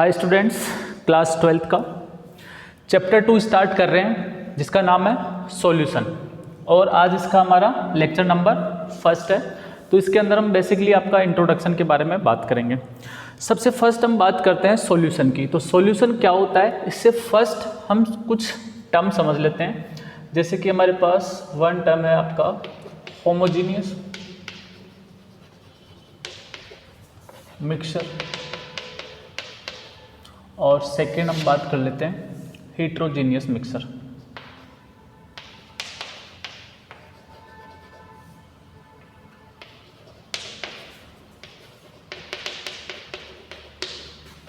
Hi students, class 12th का chapter 2 start कर रहे हैं जिसका नाम है सॉल्यूशन। और आज इसका हमारा लेक्चर नंबर 1 है। तो इसके अंदर हम बेसिकली आपका इंट्रोडक्शन के बारे में बात करेंगे। सबसे फर्स्ट हम बात करते हैं सॉल्यूशन की। तो सॉल्यूशन क्या होता है, इससे फर्स्ट हम कुछ टर्म समझ लेते हैं। जैसे कि हमारे पास वन टर्म है आपका होमोजीनियस मिक्सचर, और सेकेंड हम बात कर लेते हैं हेट्रोजीनियस मिक्सचर।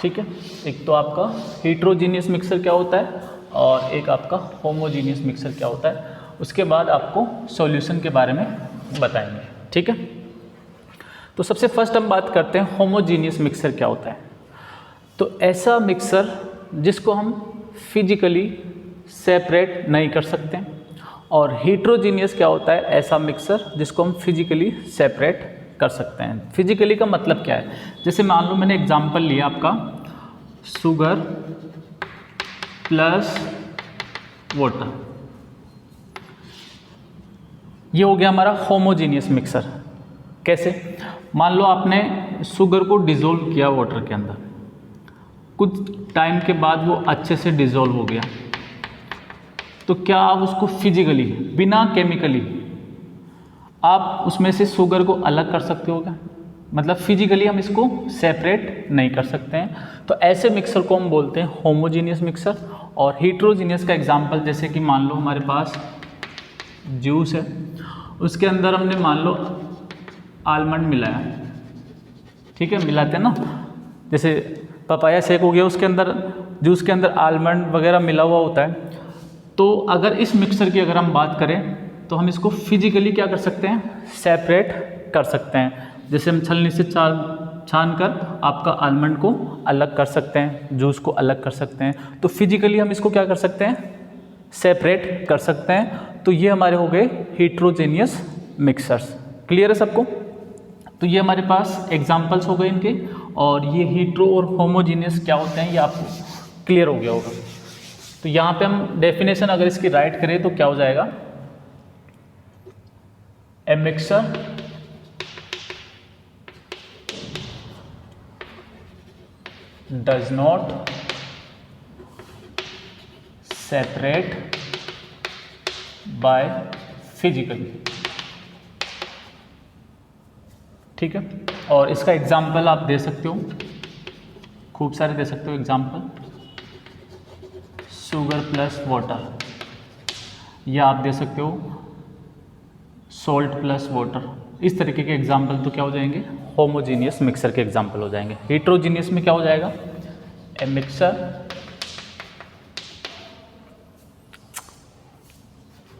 ठीक है, एक तो आपका हेट्रोजीनियस मिक्सचर क्या होता है और एक आपका होमोजीनियस मिक्सचर क्या होता है। उसके बाद आपको सॉल्यूशन के बारे में बताएंगे। ठीक है, तो सबसे फर्स्ट हम बात करते हैं होमोजीनियस मिक्सचर क्या होता है। तो ऐसा मिक्सर जिसको हम फिजिकली सेपरेट नहीं कर सकते। और हेट्रोजीनियस क्या होता है, ऐसा मिक्सर जिसको हम फिजिकली सेपरेट कर सकते हैं। फिजिकली का मतलब क्या है, जैसे मान लो मैंने एग्जांपल लिया आपका शुगर प्लस वाटर, ये हो गया हमारा होमोजीनियस मिक्सर। कैसे, मान लो आपने शुगर को डिसॉल्व किया वाटर के अंदर, कुछ टाइम के बाद वो अच्छे से डिसॉल्व हो गया, तो क्या आप उसको फिजिकली बिना केमिकली आप उसमें से शुगर को अलग कर सकते हो क्या? मतलब फिजिकली हम इसको सेपरेट नहीं कर सकते हैं। तो ऐसे मिक्सर को हम बोलते हैं होमोजीनियस मिक्सर। और हेट्रोजीनियस का एग्जांपल जैसे कि मान लो हमारे पास जूस है, उसके अंदर हमने मान लो आलमंड मिलाया। ठीक है, मिलाते हैं ना, जैसे पपाया शेक हो गया, उसके अंदर जूस के अंदर आलमंड वगैरह मिला हुआ होता है। तो अगर इस मिक्सर की अगर हम बात करें तो हम इसको फिजिकली क्या कर सकते हैं, सेपरेट कर सकते हैं। जैसे हम छलनी से छान कर आपका आलमंड को अलग कर सकते हैं, जूस को अलग कर सकते हैं। तो फिजिकली हम इसको क्या कर सकते हैं, सेपरेट कर सकते हैं। तो ये हमारे हो गए हेट्रोजेनियस मिक्सर्स। क्लियर है सबको? तो ये हमारे पास एग्जाम्पल्स हो गए इनके। और ये हीट्रो और होमोजीनियस क्या होते हैं ये आपको क्लियर हो गया होगा। तो यहाँ पे हम डेफिनेशन अगर इसकी राइट करें तो क्या हो जाएगा, a mixture does not separate by physically. ठीक है, और इसका एग्जाम्पल आप दे सकते हो, खूब सारे दे सकते हो एग्जाम्पल, शुगर प्लस वाटर, या आप दे सकते हो सॉल्ट प्लस वाटर। इस तरीके के एग्जाम्पल तो क्या हो जाएंगे, होमोजीनियस मिक्सर के एग्जाम्पल हो जाएंगे। हेट्रोजीनियस में क्या हो जाएगा, a mixer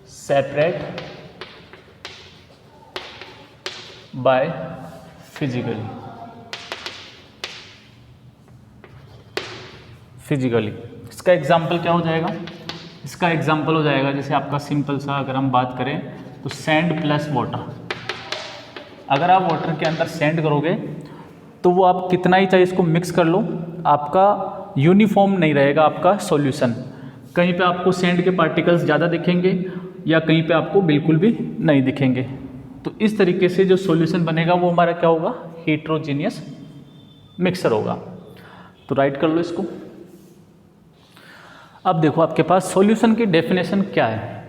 separate by physically. इसका एग्जाम्पल क्या हो जाएगा, इसका एग्जाम्पल हो जाएगा जैसे आपका सिंपल सा अगर हम बात करें तो सैंड प्लस वाटर। अगर आप वाटर के अंदर सैंड करोगे तो वो आप कितना ही चाहे इसको मिक्स कर लो, आपका यूनिफॉर्म नहीं रहेगा आपका सॉल्यूशन। कहीं पे आपको सैंड के पार्टिकल्स ज़्यादा दिखेंगे या कहीं पे आपको बिल्कुल भी नहीं दिखेंगे। तो इस तरीके से जो सॉल्यूशन बनेगा वो हमारा क्या होगा, हेट्रोजीनियस मिक्सर होगा। तो राइट कर लो इसको। अब देखो आपके पास सॉल्यूशन की डेफिनेशन क्या है।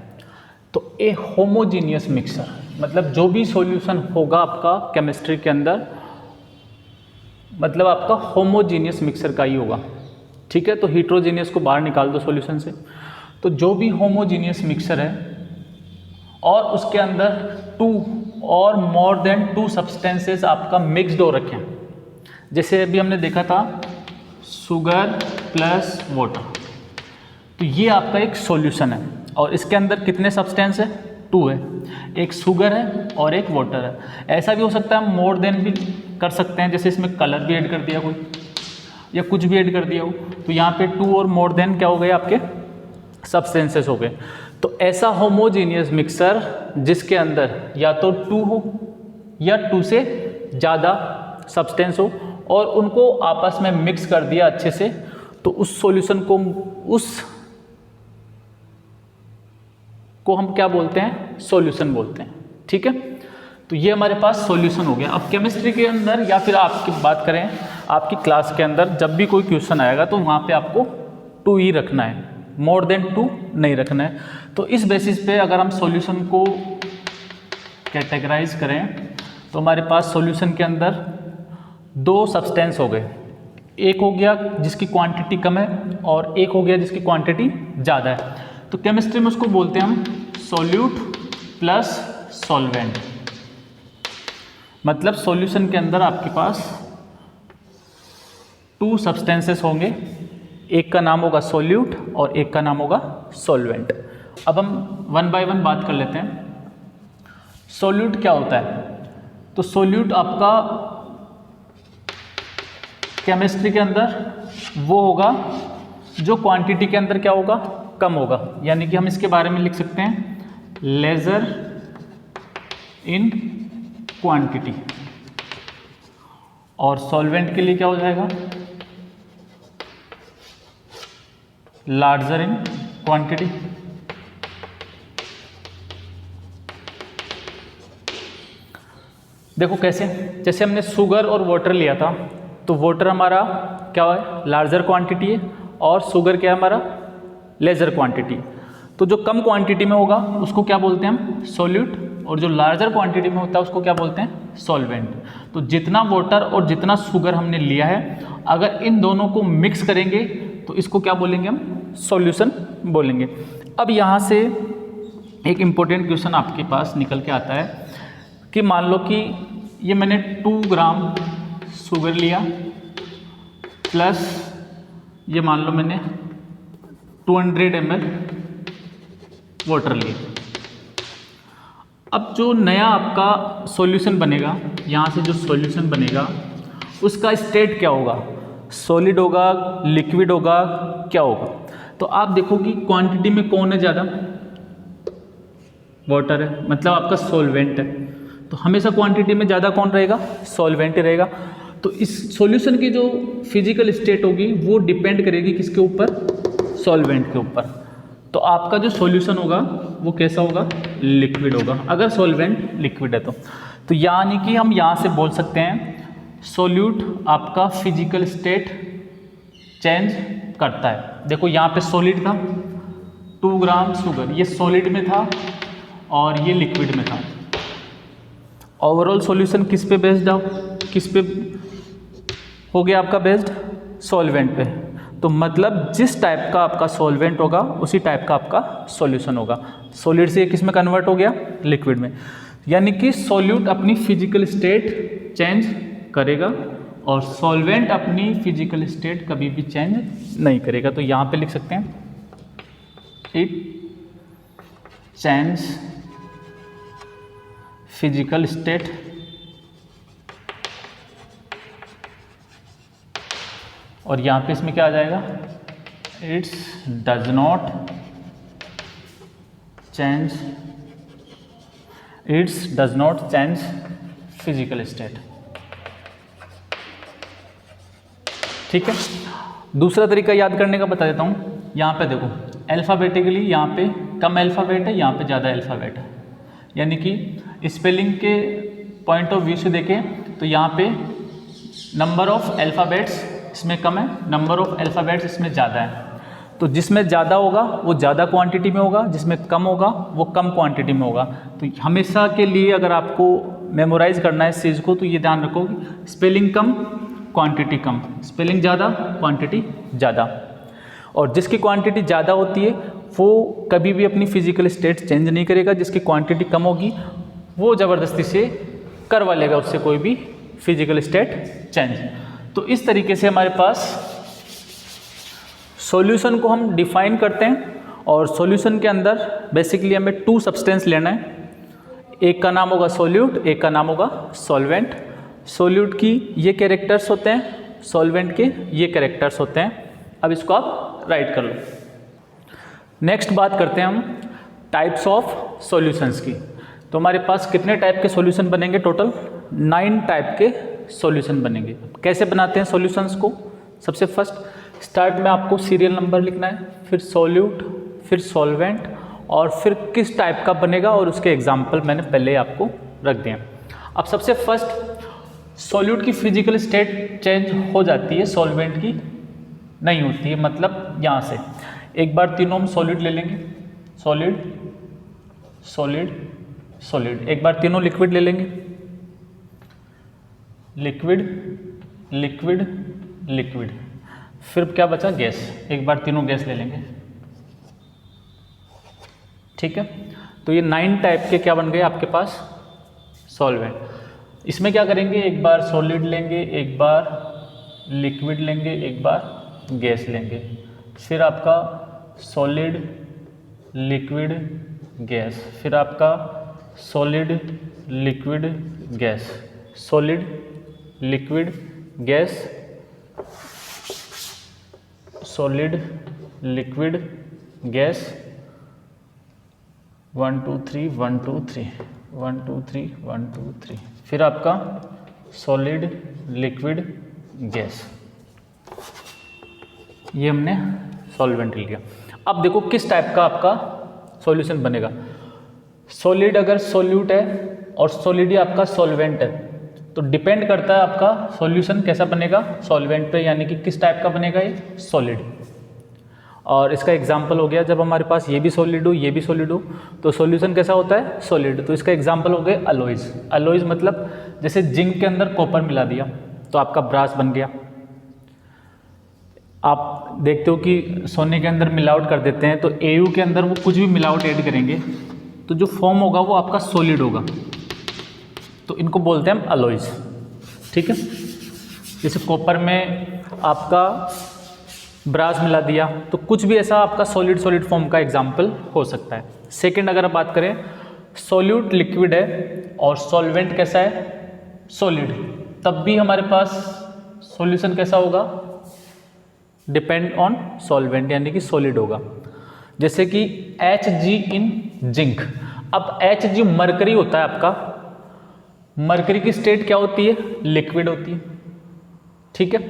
तो ए होमोजीनियस मिक्सर मतलब जो भी सॉल्यूशन होगा आपका केमिस्ट्री के अंदर, मतलब आपका होमोजीनियस मिक्सर का ही होगा। ठीक है, तो हेट्रोजीनियस को बाहर निकाल दो सॉल्यूशन से। तो जो भी होमोजीनियस मिक्सर है और उसके अंदर 2 और मोर देन 2 सब्सटेंसेस आपका मिक्सड हो रखे हैं, जैसे अभी हमने देखा था शुगर प्लस वाटर, तो ये आपका एक सॉल्यूशन है। और इसके अंदर कितने सब्सटेंस है, 2 है, एक शुगर है और एक वाटर है। ऐसा भी हो सकता है हम मोर देन भी कर सकते हैं, जैसे इसमें कलर भी ऐड कर दिया कोई या कुछ भी ऐड कर दिया हो, तो यहाँ पे 2 और मोर देन क्या हो गए, आपके सब्सटेंसेस हो गए। तो ऐसा होमोजीनियस मिक्सर जिसके अंदर या तो 2 हो या 2 से ज़्यादा सब्सटेंस हो, और उनको आपस में मिक्स कर दिया अच्छे से, तो उस सॉल्यूशन को हम क्या बोलते हैं, सॉल्यूशन बोलते हैं। ठीक है, तो ये हमारे पास सॉल्यूशन हो गया। अब केमिस्ट्री के अंदर या फिर आपकी बात करें आपकी क्लास के अंदर, जब भी कोई क्वेश्चन आएगा तो वहाँ पे आपको 2 ही रखना है, मोर देन 2 नहीं रखना है। तो इस बेसिस पे अगर हम सॉल्यूशन को कैटेगराइज करें तो हमारे पास सॉल्यूशन के अंदर 2 सब्सटेंस हो गए, एक हो गया जिसकी क्वांटिटी कम है और एक हो गया जिसकी क्वांटिटी ज़्यादा है। तो केमिस्ट्री में उसको बोलते हैं हम सॉल्यूट प्लस सॉल्वेंट। मतलब सॉल्यूशन के अंदर आपके पास 2 सब्सटेंसेस होंगे, एक का नाम होगा सॉल्यूट और एक का नाम होगा सॉल्वेंट। अब हम 1 बाय 1 बात कर लेते हैं। सॉल्यूट क्या होता है? तो सॉल्यूट आपका केमिस्ट्री के अंदर वो होगा जो क्वांटिटी के अंदर क्या होगा, कम होगा। यानी कि हम इसके बारे में लिख सकते हैं लेजर इन क्वांटिटी। और सॉल्वेंट के लिए क्या हो जाएगा, लार्जर इन क्वांटिटी। देखो कैसे, जैसे हमने शुगर और वाटर लिया था, तो वाटर हमारा क्या है, लार्जर क्वांटिटी है, और शुगर क्या है हमारा, लेजर क्वांटिटी। तो जो कम क्वांटिटी में होगा उसको क्या बोलते हैं हम, सॉल्यूट, और जो लार्जर क्वांटिटी में होता है उसको क्या बोलते हैं, सॉल्वेंट। तो जितना वाटर और जितना शुगर हमने लिया है, अगर इन दोनों को मिक्स करेंगे तो इसको क्या बोलेंगे हम, सॉल्यूशन बोलेंगे। अब यहाँ से एक इम्पोर्टेंट क्वेश्चन आपके पास निकल के आता है कि मान लो कि ये मैंने 2 ग्राम शुगर लिया प्लस ये मान लो मैंने 200 ml वाटर लिया। अब जो नया आपका सॉल्यूशन बनेगा, यहाँ से जो सॉल्यूशन बनेगा उसका स्टेट क्या होगा, सॉलिड होगा, लिक्विड होगा, क्या होगा? तो आप देखो कि क्वांटिटी में कौन है ज़्यादा, वाटर है, मतलब आपका सॉल्वेंट है। तो हमेशा क्वांटिटी में ज़्यादा कौन रहेगा, सॉल्वेंट ही रहेगा। तो इस सॉल्यूशन की जो फिजिकल स्टेट होगी वो डिपेंड करेगी किसके ऊपर, सॉल्वेंट के ऊपर। तो आपका जो सॉल्यूशन होगा वो कैसा होगा, लिक्विड होगा, अगर सॉल्वेंट लिक्विड है तो यानी कि हम यहाँ से बोल सकते हैं सॉल्यूट आपका फिजिकल स्टेट चेंज करता है। देखो यहाँ पे सॉलिड था, 2 ग्राम शुगर, ये सॉलिड में था और ये लिक्विड में था। ओवरऑल सॉल्यूशन किस पे बेस्ड है, किस पे हो गया आपका बेस्ड, सॉल्वेंट पे। तो मतलब जिस टाइप का आपका सॉल्वेंट होगा उसी टाइप का आपका सॉल्यूशन होगा। सॉलिड से किस में कन्वर्ट हो गया, लिक्विड में। यानी कि सॉल्यूट अपनी फिजिकल स्टेट चेंज करेगा और सॉल्वेंट अपनी फिजिकल स्टेट कभी भी चेंज नहीं करेगा। तो यहाँ पे लिख सकते हैं इट चेंज फिजिकल स्टेट और यहाँ पे इसमें क्या आ जाएगा, it's does not change, it's does not change physical state. ठीक है, दूसरा तरीका याद करने का बता देता हूँ। यहाँ पे देखो अल्फ़ाबेटिकली यहाँ पे कम अल्फ़ाबेट है, यहाँ पे ज़्यादा अल्फ़ाबेट है। यानी कि स्पेलिंग के पॉइंट ऑफ व्यू से देखें तो यहाँ पे नंबर ऑफ अल्फ़ाबेट्स इसमें कम है, नंबर ऑफ अल्फ़ाबेट्स इसमें ज़्यादा है। तो जिसमें ज़्यादा होगा वो ज़्यादा क्वांटिटी में होगा, जिसमें कम होगा वो कम क्वांटिटी में होगा। तो हमेशा के लिए अगर आपको मेमोराइज करना है इस चीज़ को तो ये ध्यान रखो कि स्पेलिंग कम क्वांटिटी कम, स्पेलिंग ज़्यादा क्वांटिटी ज़्यादा। और जिसकी क्वांटिटी ज़्यादा होती है वो कभी भी अपनी फिजिकल स्टेट चेंज नहीं करेगा, जिसकी क्वांटिटी कम होगी वो ज़बरदस्ती से करवा लेगा उससे कोई भी फिजिकल स्टेट चेंज। तो इस तरीके से हमारे पास सॉल्यूशन को हम डिफाइन करते हैं। और सॉल्यूशन के अंदर बेसिकली हमें 2 सब्सटेंस लेना है, एक का नाम होगा सॉल्यूट, एक का नाम होगा सॉल्वेंट। सॉल्यूट की ये कैरेक्टर्स होते हैं, सॉल्वेंट के ये कैरेक्टर्स होते हैं। अब इसको आप राइट कर लो। नेक्स्ट बात करते हैं हम टाइप्स ऑफ सॉल्यूशंस की। तो हमारे पास कितने टाइप के सॉल्यूशन बनेंगे, टोटल 9 टाइप के सॉल्यूशन बनेंगे। कैसे बनाते हैं सॉल्यूशंस को? सबसे फर्स्ट स्टार्ट में आपको सीरियल नंबर लिखना है, फिर सॉल्यूट, फिर सॉल्वेंट और फिर किस टाइप का बनेगा और उसके एग्जाम्पल मैंने पहले आपको रख दिए। अब सबसे फर्स्ट सॉल्यूट की फिजिकल स्टेट चेंज हो जाती है, सॉल्वेंट की नहीं होती है। मतलब यहाँ से एक बार तीनों हम सॉलिड ले लेंगे, सॉलिड सॉलिड सॉलिड, एक बार तीनों लिक्विड ले लेंगे, लिक्विड लिक्विड लिक्विड, फिर क्या बचा? गैस, एक बार तीनों गैस ले लेंगे। ठीक है, तो ये 9 टाइप के क्या बन गए आपके पास? सॉल्वेंट। इसमें क्या करेंगे? एक बार सॉलिड लेंगे, एक बार लिक्विड लेंगे, एक बार गैस लेंगे, फिर आपका सॉलिड लिक्विड गैस, फिर आपका solid liquid gas, solid liquid gas, solid liquid gas, 1 2 3 1 2 3 1 2 3 1 2 3, फिर आपका सॉलिड लिक्विड गैस। ये हमने सॉल्वेंट लिया। अब देखो किस टाइप का आपका सॉल्यूशन बनेगा। सॉलिड अगर सॉल्यूट है और सॉलिड ही आपका सॉल्वेंट है, तो डिपेंड करता है आपका सॉल्यूशन कैसा बनेगा सॉल्वेंट पे, यानी कि किस टाइप का बनेगा ये सॉलिड। और इसका एग्जांपल हो गया, जब हमारे पास ये भी सॉलिड हो ये भी सॉलिड हो तो सॉल्यूशन कैसा होता है? सॉलिड। तो इसका एग्जांपल हो गया अलॉयज। अलॉयज मतलब जैसे जिंक के अंदर कॉपर मिला दिया तो आपका ब्रास बन गया। आप देखते हो कि सोने के अंदर मिलावट कर देते हैं, तो एयू के अंदर वो कुछ भी मिलावट ऐड करेंगे तो जो फॉर्म होगा वो आपका सॉलिड होगा, तो इनको बोलते हैं हम अलॉयज। ठीक है, जैसे कॉपर में आपका ब्रास मिला दिया तो कुछ भी ऐसा आपका सॉलिड सॉलिड फॉर्म का एग्जाम्पल हो सकता है। सेकंड अगर आप बात करें, सॉल्यूट लिक्विड है और सॉल्वेंट कैसा है? सॉलिड, तब भी हमारे पास सॉल्यूशन कैसा होगा? डिपेंड ऑन सॉल्वेंट, यानी कि सॉलिड होगा। जैसे कि Hg इन जिंक। अब Hg मरकरी होता है आपका, मरकरी की स्टेट क्या होती है? लिक्विड होती है। ठीक है,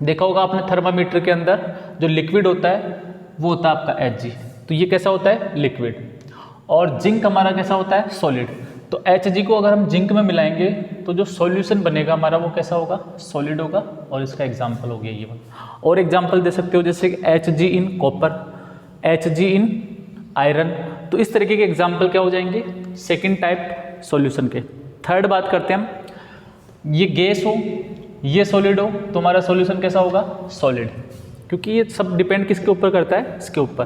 देखा होगा आपने थर्मामीटर के अंदर जो लिक्विड होता है वो होता है आपका Hg, तो ये कैसा होता है? लिक्विड। और जिंक हमारा कैसा होता है? सॉलिड। तो Hg को अगर हम जिंक में मिलाएंगे तो जो सॉल्यूशन बनेगा हमारा वो कैसा होगा? सॉलिड होगा। और इसका एग्जांपल हो गया ये वाला। और एग्जांपल दे सकते हो जैसे Hg in copper, Hg in iron. तो इस तरीके के एग्जांपल क्या हो जाएंगे? सेकंड टाइप सॉल्यूशन के। थर्ड बात करते हैं हम, ये गैस हो ये सॉलिड हो तो हमारा सॉल्यूशन कैसा होगा? सॉलिड, क्योंकि ये सब डिपेंड किसके ऊपर करता है? इसके ऊपर।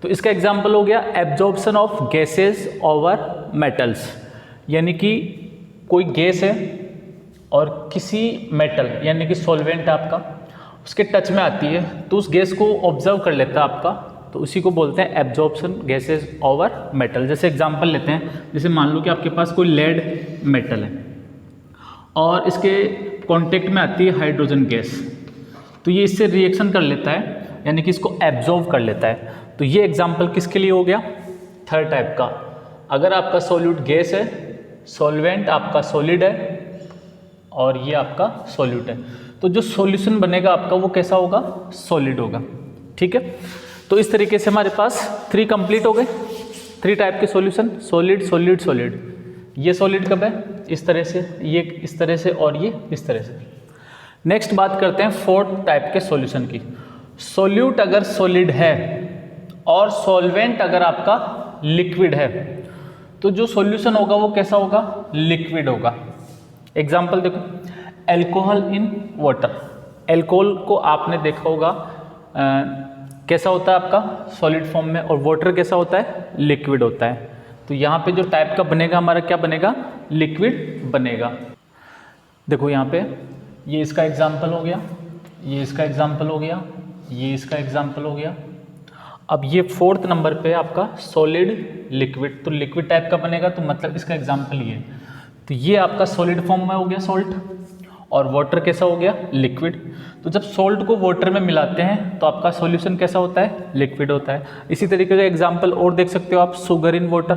तो इसका एग्जांपल हो गया absorption of gases over metals, यानी कि कोई गैस है और किसी मेटल यानी कि सॉल्वेंट आपका उसके टच में आती है तो उस गैस को ऑब्जर्व कर लेता है आपका, तो उसी को बोलते हैं एब्जॉर्प्शन गैसेस ओवर मेटल। जैसे एग्जांपल लेते हैं, जैसे मान लो कि आपके पास कोई लेड मेटल है और इसके कांटेक्ट में आती है हाइड्रोजन गैस, तो ये इससे रिएक्शन कर लेता है, यानी कि इसको एब्जॉर्व कर लेता है। तो ये एग्जांपल किसके लिए हो गया? थर्ड टाइप का। अगर आपका सॉल्यूट गैस है, सॉल्वेंट आपका सॉलिड है और ये आपका सॉल्यूट है, तो जो सॉल्यूशन बनेगा आपका वो कैसा होगा? सॉलिड होगा। ठीक है, तो इस तरीके से हमारे पास 3 कंप्लीट हो गए, 3 टाइप के सॉल्यूशन, सॉलिड सॉलिड सॉलिड। ये सॉलिड कब है? इस तरह से, ये इस तरह से और ये इस तरह से। नेक्स्ट बात करते हैं 4th टाइप के सॉल्यूशन की। सॉल्यूट अगर सॉलिड है और सॉल्वेंट अगर आपका लिक्विड है तो जो सॉल्यूशन होगा वो कैसा होगा? लिक्विड होगा। एग्जांपल देखो, अल्कोहल इन वाटर। अल्कोहल को आपने देखा होगा कैसा होता है आपका? सॉलिड फॉर्म में, और वाटर कैसा होता है? लिक्विड होता है। तो यहाँ पे जो टाइप का बनेगा हमारा क्या बनेगा? लिक्विड बनेगा। देखो यहाँ पे ये इसका एग्जाम्पल हो गया, ये इसका एग्जाम्पल हो गया, ये इसका एग्जाम्पल हो गया। अब ये 4th नंबर पे आपका सॉलिड लिक्विड, तो लिक्विड टाइप का बनेगा, तो मतलब इसका एग्जाम्पल ये। तो ये आपका सॉलिड फॉर्म में हो गया सॉल्ट, और वाटर कैसा हो गया? लिक्विड। तो जब सॉल्ट को वाटर में मिलाते हैं तो आपका सॉल्यूशन कैसा होता है? लिक्विड होता है। इसी तरीके का एग्जाम्पल और देख सकते हो आप, शुगर इन वाटर।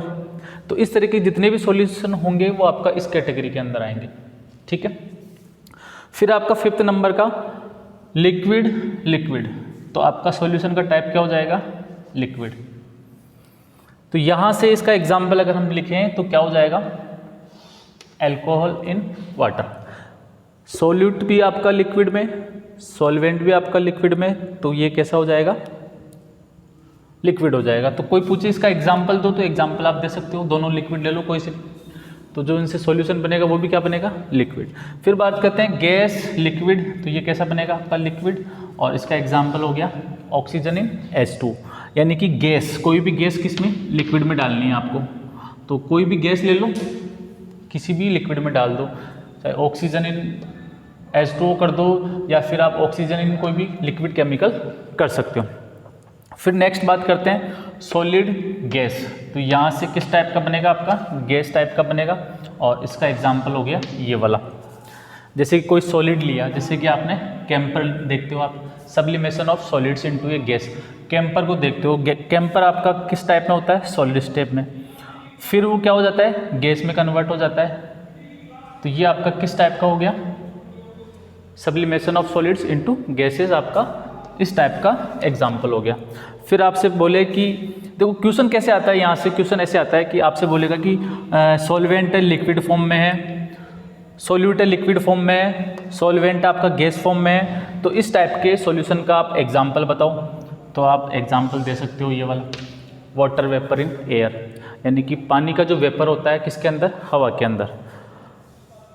तो इस तरीके जितने भी सॉल्यूशन होंगे वो आपका इस कैटेगरी के अंदर आएंगे। ठीक है, फिर आपका 5th नंबर का लिक्विड लिक्विड, तो आपका सॉल्यूशन का टाइप क्या हो जाएगा, लिक्विड। तो यहाँ से इसका एग्जाम्पल अगर हम लिखें तो क्या हो जाएगा, अल्कोहल इन वाटर। सॉल्यूट भी आपका लिक्विड में, सॉल्वेंट भी आपका लिक्विड में, तो ये कैसा हो जाएगा, लिक्विड हो जाएगा। तो कोई पूछे इसका एग्जाम्पल दो, तो एग्जाम्पल आप दे सकते हो, दोनों लिक्विड ले लो कोई से, तो जो इनसे सॉल्यूशन बनेगा वो भी क्या बनेगा, लिक्विड। फिर बात करते हैं गैस लिक्विड, तो ये कैसा बनेगा आपका, लिक्विड। और इसका एग्जाम्पल हो गया ऑक्सीजन इन H2, यानी कि गैस, कोई भी गैस किस में, लिक्विड में डालनी है आपको। तो कोई भी गैस ले लो, किसी भी लिक्विड में डाल दो, चाहे ऑक्सीजन इन H2O कर दो, या फिर आप ऑक्सीजन इन कोई भी लिक्विड केमिकल कर सकते हो। फिर नेक्स्ट बात करते हैं सॉलिड गैस, तो यहाँ से किस टाइप का बनेगा आपका, गैस टाइप का बनेगा। और इसका एग्जाम्पल हो गया ये वाला, जैसे कि कोई सॉलिड लिया, जैसे कि आपने कैंपर देखते हो आप, sublimation of solids into A gas, camper को देखते हो, कैंपर आपका किस टाइप में होता है, सॉलिड स्टेट में। फिर वो क्या हो जाता है, गैस में कन्वर्ट हो जाता है, तो ये आपका किस टाइप का हो गया, sublimation of solids into gases, आपका इस टाइप का एग्जाम्पल हो गया। फिर आपसे बोले कि देखो क्वेश्चन कैसे आता है, यहाँ से क्वेश्चन ऐसे आता है कि आपसे बोलेगा कि सॉल्वेंट लिक्विड फॉर्म में है, सॉल्यूट लिक्विड फॉर्म में है, सॉल्वेंट आपका गैस फॉर्म में है, तो इस टाइप के सॉल्यूशन का आप एग्जाम्पल बताओ। तो आप एग्जाम्पल दे सकते हो ये वाला, वाटर वेपर इन एयर, यानी कि पानी का जो वेपर होता है किसके अंदर, हवा के अंदर।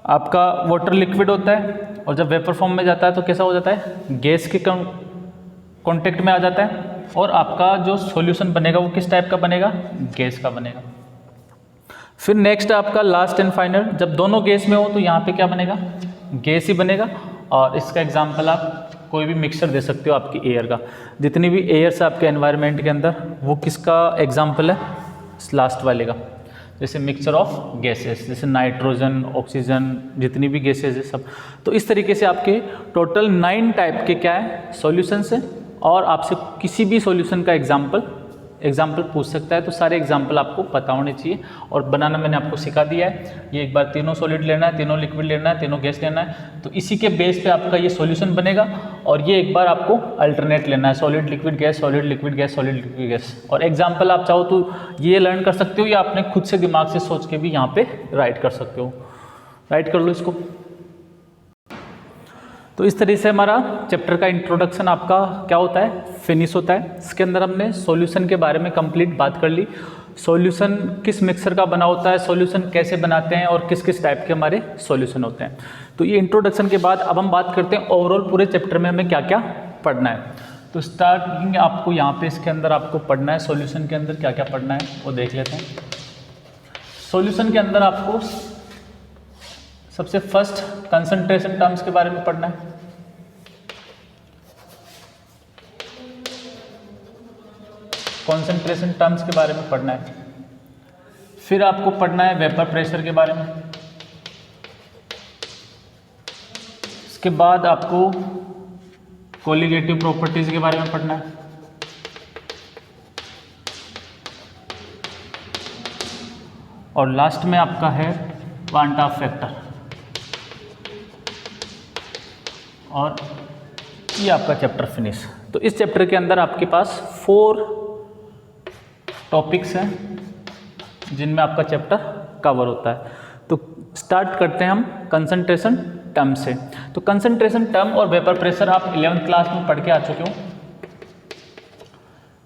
आपका वाटर लिक्विड होता है, और जब वेपर फॉर्म में जाता है तो कैसा हो जाता है, गैस के कॉन्टेक्ट में आ जाता है, और आपका जो सॉल्यूशन बनेगा वो किस टाइप का बनेगा, गैस का बनेगा। फिर नेक्स्ट आपका लास्ट एंड फाइनल, जब दोनों गैस में हो तो यहाँ पे क्या बनेगा, गैस ही बनेगा। और इसका एग्जांपल आप कोई भी मिक्सचर दे सकते हो आपकी एयर का, जितनी भी एयर्स आपके एनवायरनमेंट के अंदर, वो किसका एग्जांपल है, लास्ट वाले का। जैसे मिक्सचर ऑफ गैसेस, जैसे नाइट्रोजन, ऑक्सीजन, जितनी भी गैसेस है सब। तो इस तरीके से आपके टोटल 9 टाइप के क्या है, सॉल्यूशंस है, और आपसे किसी भी सॉल्यूशन का एग्जाम्पल पूछ सकता है। तो सारे एग्जाम्पल आपको पता होने चाहिए, और बनाना मैंने आपको सिखा दिया है। ये एक बार तीनों सॉलिड लेना है, तीनों लिक्विड लेना है, तीनों गैस लेना है, तो इसी के बेस पे आपका ये सॉल्यूशन बनेगा। और ये एक बार आपको अल्टरनेट लेना है, solid liquid gas, solid liquid gas, solid liquid gas. और एग्जाम्पल आप चाहो तो ये लर्न कर सकते हो, या आपने खुद से दिमाग से सोच के भी यहाँ पे राइट कर सकते हो। राइट कर लो इसको। तो इस तरीके से हमारा चैप्टर का इंट्रोडक्शन आपका क्या होता है, फिनिश होता है। इसके अंदर हमने सॉल्यूशन के बारे में कंप्लीट बात कर ली, सॉल्यूशन किस मिक्सर का बना होता है, सॉल्यूशन कैसे बनाते हैं, और किस किस टाइप के हमारे सॉल्यूशन होते हैं। तो ये इंट्रोडक्शन के बाद अब हम बात करते हैं ओवरऑल पूरे चैप्टर में हमें क्या क्या पढ़ना है। तो स्टार्टिंग आपको यहाँ पे इसके अंदर आपको पढ़ना है, सॉल्यूशन के अंदर क्या क्या पढ़ना है वो देख लेते हैं। सॉल्यूशन के अंदर आपको सबसे फर्स्ट कंसंट्रेशन टर्म्स के बारे में पढ़ना है। कंसंट्रेशन टर्म्स के बारे में पढ़ना है। फिर आपको पढ़ना है वेपर प्रेशर के बारे में। इसके बाद आपको कोलिगेटिव प्रॉपर्टीज के बारे में पढ़ना है। और लास्ट में आपका है क्वांटा फैक्टर, और ये आपका चैप्टर फिनिश। तो इस चैप्टर के अंदर आपके पास 4 टॉपिक्स हैं जिनमें आपका चैप्टर कवर होता है। तो स्टार्ट करते हैं हम कंसंट्रेशन टर्म से। तो कंसंट्रेशन टर्म और वेपर प्रेशर आप 11th क्लास में पढ़ के आ चुके हो।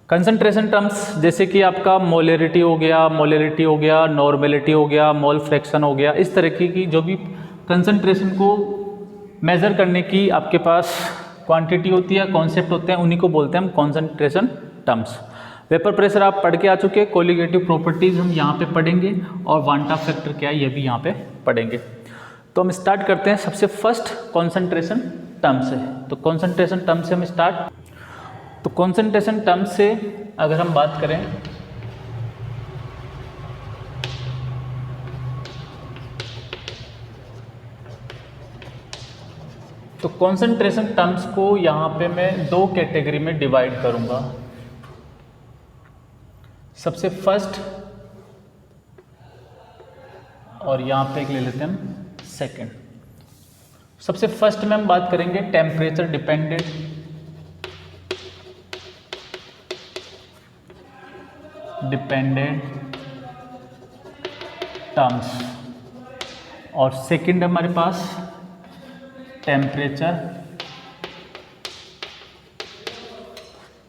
कंसंट्रेशन टर्म्स जैसे कि आपका मोलरिटी हो गया, नॉर्मेलिटी हो गया, मोल फ्रैक्शन हो गया, इस तरह की जो भी कंसंट्रेशन को मेज़र करने की आपके पास क्वांटिटी होती है, कॉन्सेप्ट होते हैं, उन्हीं को बोलते हैं हम कंसंट्रेशन टर्म्स। वेपर प्रेशर आप पढ़ के आ चुके हैं, कोलिगेटिव प्रॉपर्टीज़ हम यहाँ पे पढ़ेंगे, और क्वांटा फैक्टर क्या है ये भी यहाँ पे पढ़ेंगे। तो हम स्टार्ट करते हैं सबसे फर्स्ट कंसंट्रेशन टर्म से। तो कंसंट्रेशन टर्म से हम स्टार्ट। तो कंसंट्रेशन टर्म से अगर हम बात करें तो कंसंट्रेशन टर्म्स को यहाँ पे मैं 2 कैटेगरी में डिवाइड करूँगा। सबसे फर्स्ट, और यहाँ पे एक ले लेते हैं हम सेकेंड। सबसे फर्स्ट में हम बात करेंगे टेम्परेचर डिपेंडेंट टर्म्स, और सेकंड हमारे पास टेम्परेचर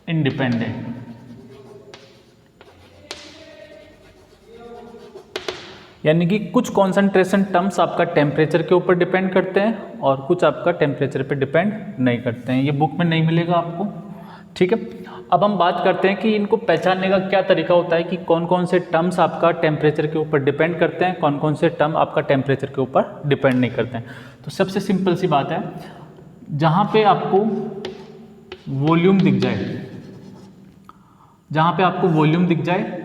इंडिपेंडेंट। यानी कि कुछ कॉन्सेंट्रेशन टर्म्स आपका टेम्परेचर के ऊपर डिपेंड करते हैं और कुछ आपका टेम्परेचर पे डिपेंड नहीं करते हैं। ये बुक में नहीं मिलेगा आपको, ठीक है। अब हम बात करते हैं कि इनको पहचानने का क्या तरीका होता है कि कौन कौन से टर्म्स आपका टेम्परेचर के ऊपर डिपेंड करते हैं, कौन कौन से टर्म आपका टेम्परेचर के ऊपर डिपेंड नहीं करते हैं। तो सबसे सिंपल सी बात है, जहाँ पे आपको वॉल्यूम दिख जाए, जहाँ पे आपको वॉल्यूम दिख जाए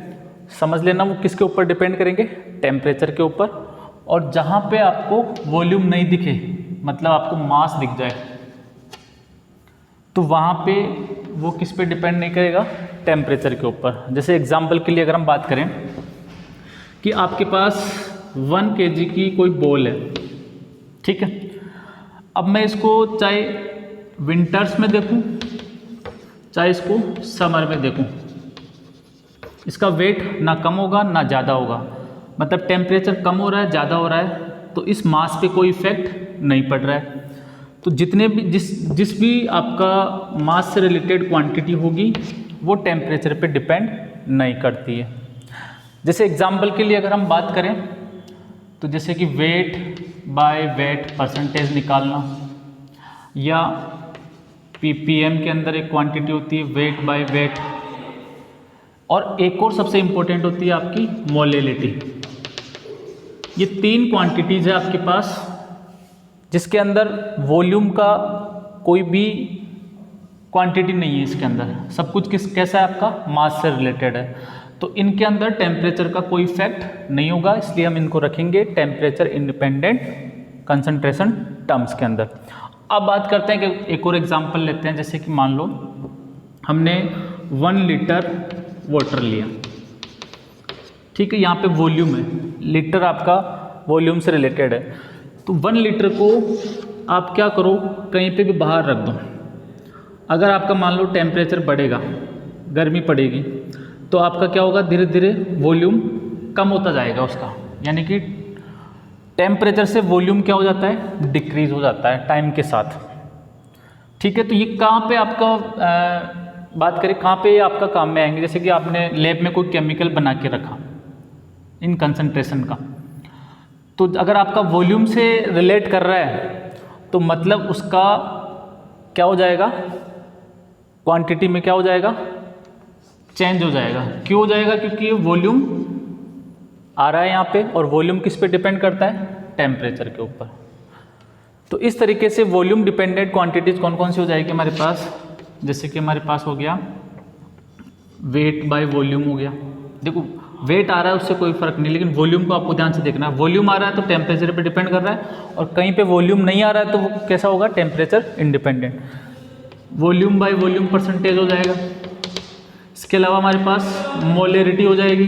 समझ लेना वो किसके ऊपर डिपेंड करेंगे, टेम्परेचर के ऊपर। और जहाँ पे आपको वॉल्यूम नहीं दिखे, मतलब आपको मास दिख जाए, तो वहाँ पे वो किस पे डिपेंड नहीं करेगा, टेम्परेचर के ऊपर। जैसे एग्जांपल के लिए अगर हम बात करें कि आपके पास 1 kg की कोई बॉल है, ठीक है। अब मैं इसको चाहे विंटर्स में देखूं, चाहे इसको समर में देखूं, इसका वेट ना कम होगा ना ज़्यादा होगा। मतलब टेम्परेचर कम हो रहा है, ज़्यादा हो रहा है, तो इस मास पे कोई इफेक्ट नहीं पड़ रहा है। तो जितने भी जिस भी आपका मास से रिलेटेड क्वांटिटी होगी वो टेम्परेचर पे डिपेंड नहीं करती है। जैसे एग्जांपल के लिए अगर हम बात करें तो जैसे कि वेट बाय वेट परसेंटेज निकालना, या ppm के अंदर एक क्वांटिटी होती है वेट बाय वेट, और एक और सबसे इम्पोर्टेंट होती है आपकी मोलेलिटी। ये 3 क्वांटिटीज़ है आपके पास, जिसके अंदर वॉल्यूम का कोई भी क्वांटिटी नहीं है इसके अंदर, सब कुछ कैसा है आपका मास से रिलेटेड है। तो इनके अंदर टेम्परेचर का कोई इफेक्ट नहीं होगा, इसलिए हम इनको रखेंगे टेम्परेचर इंडिपेंडेंट कंसंट्रेशन टर्म्स के अंदर। अब बात करते हैं कि एक और एग्जांपल लेते हैं। जैसे कि मान लो हमने 1 लीटर वाटर लिया, ठीक है। यहाँ पे वॉल्यूम है, लीटर आपका वॉल्यूम से रिलेटेड है। तो 1 लीटर को आप क्या करो, कहीं पे भी बाहर रख दो। अगर आपका मान लो टेम्परेचर बढ़ेगा, गर्मी पड़ेगी, तो आपका क्या होगा, धीरे धीरे वॉल्यूम कम होता जाएगा उसका। यानी कि टेम्परेचर से वॉल्यूम क्या हो जाता है, डिक्रीज हो जाता है टाइम के साथ, ठीक है। तो ये कहाँ पे आपका बात करें कहाँ पे आपका काम में आएंगे। जैसे कि आपने लैब में कोई केमिकल बना के रखा इन कंसंट्रेशन का, तो अगर आपका वॉल्यूम से रिलेट कर रहा है तो मतलब उसका क्या हो जाएगा, क्वांटिटी में क्या हो जाएगा, चेंज हो जाएगा। क्यों हो जाएगा, क्योंकि वॉल्यूम आ रहा है यहाँ पे, और वॉल्यूम किस पे डिपेंड करता है, टेम्परेचर के ऊपर। तो इस तरीके से वॉल्यूम डिपेंडेंट क्वांटिटीज़ कौन कौन सी हो जाएगी हमारे पास। जैसे कि हमारे पास हो गया वेट बाय वॉल्यूम हो गया। देखो वेट आ रहा है उससे कोई फर्क नहीं, लेकिन वॉल्यूम को आपको ध्यान से देखना है। वॉल्यूम आ रहा है तो टेम्परेचर पे डिपेंड कर रहा है, और कहीं पे वॉल्यूम नहीं आ रहा है तो वो कैसा होगा, temperature independent. Volume by volume percentage हो जाएगा। इसके अलावा हमारे पास मोलेरिटी हो जाएगी।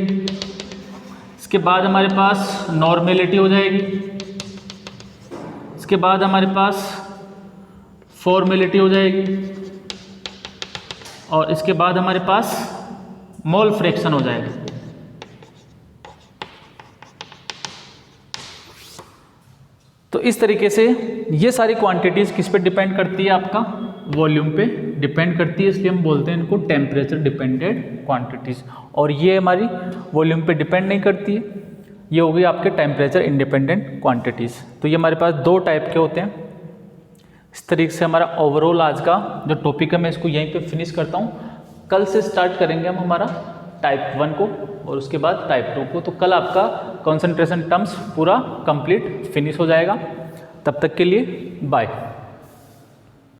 इसके बाद हमारे पास नॉर्मेलिटी हो जाएगी। इसके बाद हमारे पास फॉर्मेलिटी हो जाएगी, और इसके बाद हमारे पास मोल फ्रैक्शन हो जाएगा। तो इस तरीके से ये सारी क्वांटिटीज़ किस पे डिपेंड करती है, आपका वॉल्यूम पे डिपेंड करती है, इसलिए हम बोलते हैं इनको टेम्परेचर डिपेंडेंट क्वांटिटीज़। और ये हमारी वॉल्यूम पे डिपेंड नहीं करती है, ये हो गई आपके टेम्परेचर इंडिपेंडेंट क्वांटिटीज़। तो ये हमारे पास 2 टाइप के होते हैं। इस तरीके से हमारा ओवरऑल आज का जो टॉपिक है मैं इसको यहीं पे फिनिश करता हूँ। कल से स्टार्ट करेंगे हम हमारा टाइप 1 को, और उसके बाद टाइप 2 को। तो कल आपका कंसंट्रेशन टर्म्स पूरा कंप्लीट फिनिश हो जाएगा। तब तक के लिए बाय।